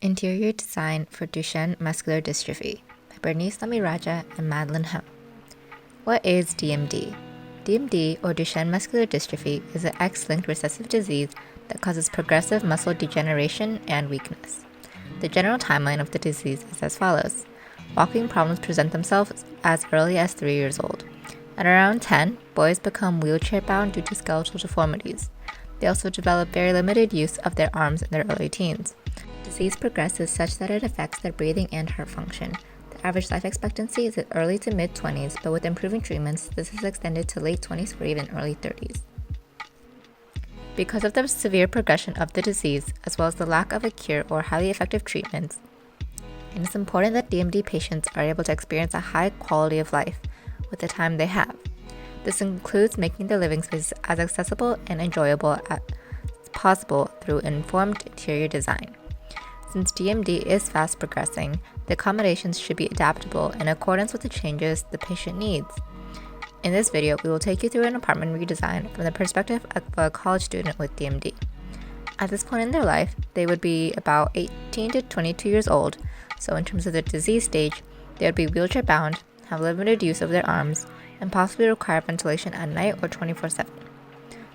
Interior Design for Duchenne Muscular Dystrophy by Bernice ThambiRaja and Madeline. What is DMD? DMD, or Duchenne Muscular Dystrophy, is an X-linked recessive disease that causes progressive muscle degeneration and weakness. The general timeline of the disease is as follows. Walking problems present themselves as early as 3 years old. At around 10, boys become wheelchair-bound due to skeletal deformities. They also develop very limited use of their arms in their early teens. Disease progresses such that it affects their breathing and heart function. The average life expectancy is at early to mid-20s, but with improving treatments, this is extended to late 20s or even early 30s. Because of the severe progression of the disease, as well as the lack of a cure or highly effective treatments, it is important that DMD patients are able to experience a high quality of life with the time they have. This includes making their living spaces as accessible and enjoyable as possible through informed interior design. Since DMD is fast progressing, the accommodations should be adaptable in accordance with the changes the patient needs. In this video, we will take you through an apartment redesign from the perspective of a college student with DMD. At this point in their life, they would be about 18 to 22 years old, so in terms of the disease stage, they would be wheelchair bound, have limited use of their arms, and possibly require ventilation at night or 24/7.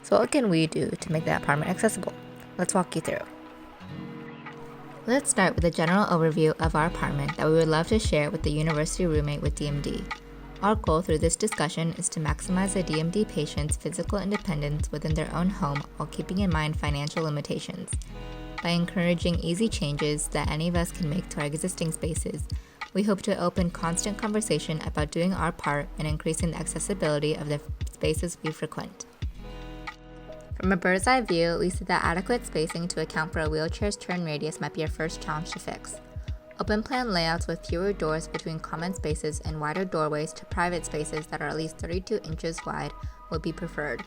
So what can we do to make the apartment accessible? Let's walk you through. Let's start with a general overview of our apartment that we would love to share with the university roommate with DMD. Our goal through this discussion is to maximize a DMD patient's physical independence within their own home while keeping in mind financial limitations. By encouraging easy changes that any of us can make to our existing spaces, we hope to open constant conversation about doing our part in increasing the accessibility of the spaces we frequent. From a bird's eye view, we see that adequate spacing to account for a wheelchair's turn radius might be our first challenge to fix. Open plan layouts with fewer doors between common spaces and wider doorways to private spaces that are at least 32 inches wide would be preferred.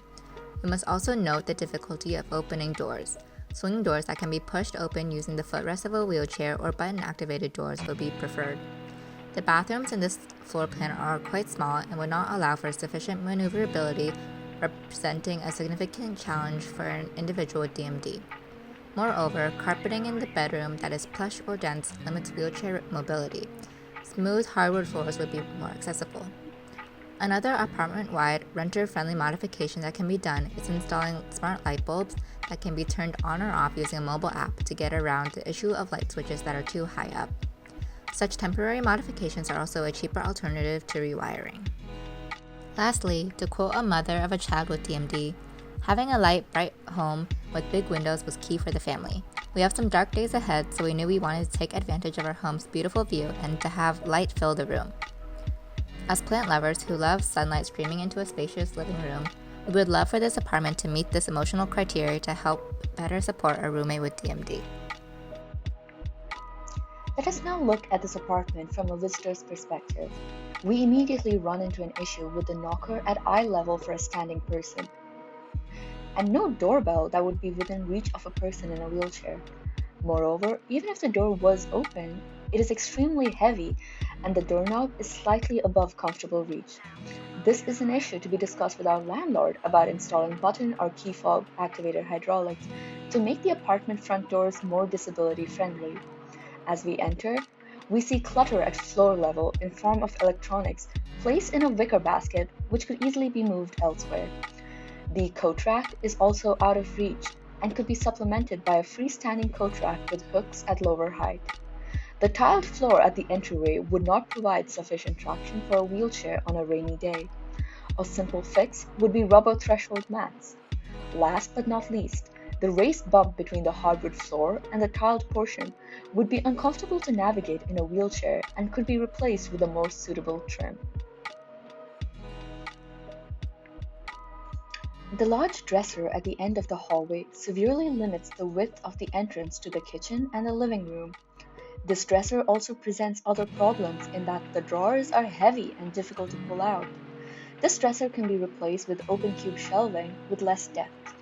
We must also note the difficulty of opening doors. Swing doors that can be pushed open using the footrest of a wheelchair or button-activated doors would be preferred. The bathrooms in this floor plan are quite small and would not allow for sufficient maneuverability, representing a significant challenge for an individual with DMD. Moreover, carpeting in the bedroom that is plush or dense limits wheelchair mobility. Smooth hardwood floors would be more accessible. Another apartment-wide, renter-friendly modification that can be done is installing smart light bulbs that can be turned on or off using a mobile app to get around the issue of light switches that are too high up. Such temporary modifications are also a cheaper alternative to rewiring. Lastly, to quote a mother of a child with DMD, having a light, bright home with big windows was key for the family. We have some dark days ahead, so we knew we wanted to take advantage of our home's beautiful view and to have light fill the room. As plant lovers who love sunlight streaming into a spacious living room, we would love for this apartment to meet this emotional criteria to help better support our roommate with DMD. Let us now look at this apartment from a visitor's perspective. We immediately run into an issue with the knocker at eye level for a standing person, and no doorbell that would be within reach of a person in a wheelchair. Moreover, even if the door was open, it is extremely heavy and the doorknob is slightly above comfortable reach. This is an issue to be discussed with our landlord about installing button or key fob activated hydraulics to make the apartment front doors more disability friendly. As we enter, we see clutter at floor level in form of electronics placed in a wicker basket which could easily be moved elsewhere. The coat rack is also out of reach and could be supplemented by a freestanding coat rack with hooks at lower height. The tiled floor at the entryway would not provide sufficient traction for a wheelchair on a rainy day. A simple fix would be rubber threshold mats. Last but not least, the raised bump between the hardwood floor and the tiled portion would be uncomfortable to navigate in a wheelchair and could be replaced with a more suitable trim. The large dresser at the end of the hallway severely limits the width of the entrance to the kitchen and the living room. This dresser also presents other problems in that the drawers are heavy and difficult to pull out. This dresser can be replaced with open cube shelving with less depth.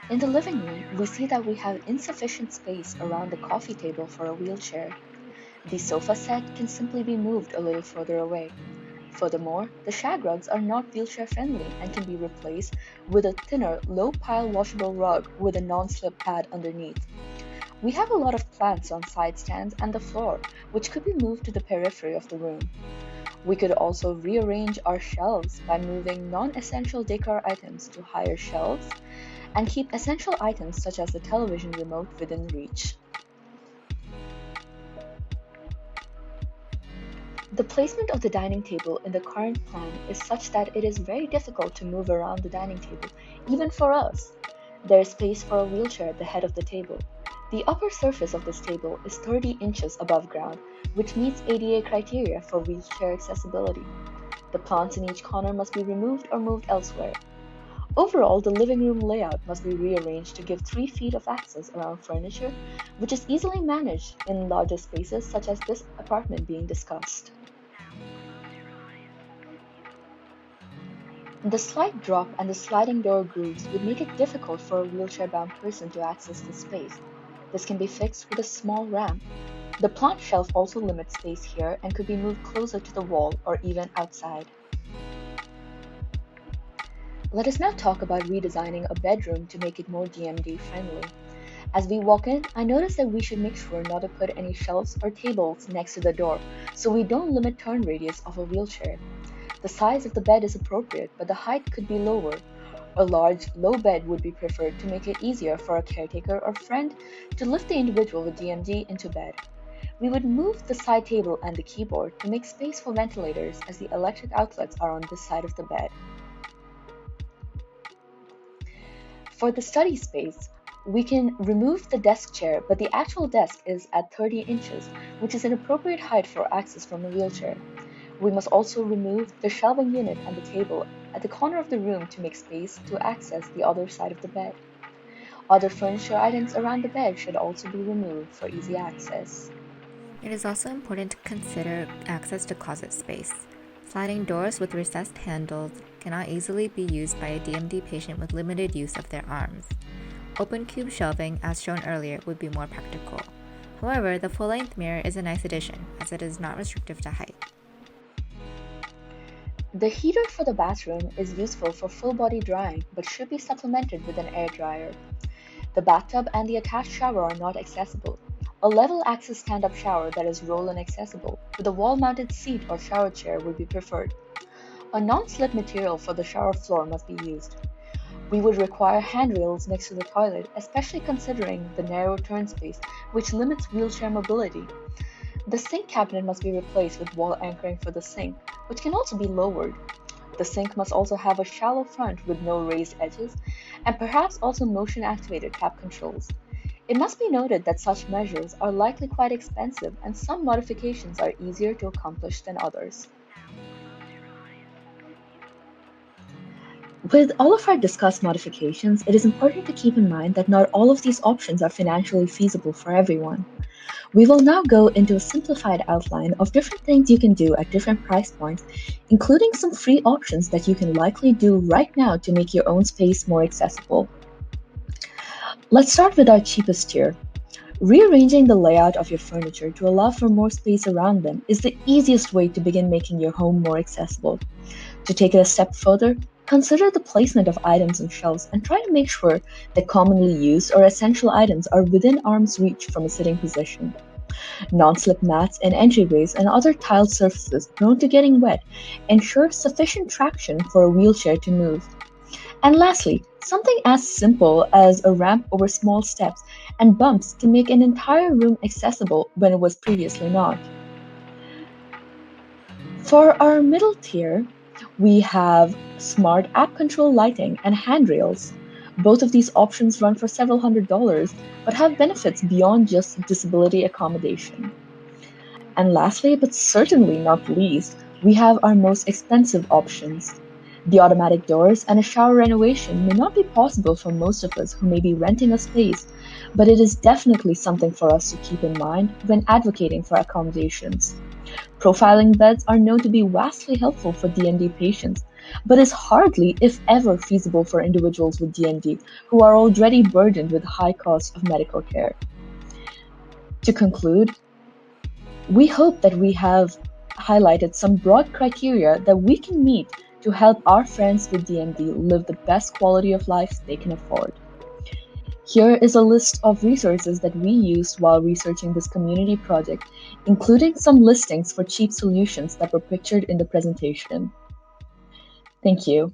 In the living room, we see that we have insufficient space around the coffee table for a wheelchair. The sofa set can simply be moved a little further away. Furthermore, the shag rugs are not wheelchair friendly and can be replaced with a thinner, low-pile washable rug with a non-slip pad underneath. We have a lot of plants on side stands and the floor, which could be moved to the periphery of the room. We could also rearrange our shelves by moving non-essential decor items to higher shelves and keep essential items such as the television remote within reach. The placement of the dining table in the current plan is such that it is very difficult to move around the dining table, even for us. There is space for a wheelchair at the head of the table. The upper surface of this table is 30 inches above ground, which meets ADA criteria for wheelchair accessibility. The plants in each corner must be removed or moved elsewhere. Overall, the living room layout must be rearranged to give 3 feet of access around furniture, which is easily managed in larger spaces such as this apartment being discussed. The slight drop and the sliding door grooves would make it difficult for a wheelchair-bound person to access the space. This can be fixed with a small ramp. The plant shelf also limits space here and could be moved closer to the wall or even outside. Let us now talk about redesigning a bedroom to make it more DMD friendly. As we walk in, I notice that we should make sure not to put any shelves or tables next to the door, so we don't limit turn radius of a wheelchair. The size of the bed is appropriate, but the height could be lower. A large, low bed would be preferred to make it easier for a caretaker or friend to lift the individual with DMD into bed. We would move the side table and the keyboard to make space for ventilators, as the electric outlets are on this side of the bed. For the study space, we can remove the desk chair, but the actual desk is at 30 inches, which is an appropriate height for access from a wheelchair. We must also remove the shelving unit and the table at the corner of the room to make space to access the other side of the bed. Other furniture items around the bed should also be removed for easy access. It is also important to consider access to closet space. Sliding doors with recessed handles cannot easily be used by a DMD patient with limited use of their arms. Open cube shelving, as shown earlier, would be more practical. However, the full-length mirror is a nice addition, as it is not restrictive to height. The heater for the bathroom is useful for full-body drying, but should be supplemented with an air dryer. The bathtub and the attached shower are not accessible. A level access stand-up shower that is roll-in accessible with a wall-mounted seat or shower chair would be preferred. A non-slip material for the shower floor must be used. We would require handrails next to the toilet, especially considering the narrow turn space, which limits wheelchair mobility. The sink cabinet must be replaced with wall anchoring for the sink, which can also be lowered. The sink must also have a shallow front with no raised edges, and perhaps also motion-activated tap controls. It must be noted that such measures are likely quite expensive, and some modifications are easier to accomplish than others. With all of our discussed modifications, it is important to keep in mind that not all of these options are financially feasible for everyone. We will now go into a simplified outline of different things you can do at different price points, including some free options that you can likely do right now to make your own space more accessible. Let's start with our cheapest tier. Rearranging the layout of your furniture to allow for more space around them is the easiest way to begin making your home more accessible. To take it a step further, consider the placement of items on shelves and try to make sure that commonly used or essential items are within arm's reach from a sitting position. Non-slip mats in entryways and other tiled surfaces prone to getting wet ensure sufficient traction for a wheelchair to move. And lastly, something as simple as a ramp over small steps and bumps can make an entire room accessible when it was previously not. For our middle tier, we have smart app control lighting and handrails. Both of these options run for several $100s, but have benefits beyond just disability accommodation. And lastly, but certainly not least, we have our most expensive options. The automatic doors and a shower renovation may not be possible for most of us who may be renting a space, but it is definitely something for us to keep in mind when advocating for accommodations. Profiling beds are known to be vastly helpful for DMD patients, but is hardly, if ever, feasible for individuals with DMD who are already burdened with high costs of medical care. To conclude, we hope that we have highlighted some broad criteria that we can meet to help our friends with DMD live the best quality of life they can afford. Here is a list of resources that we used while researching this community project, including some listings for cheap solutions that were pictured in the presentation. Thank you.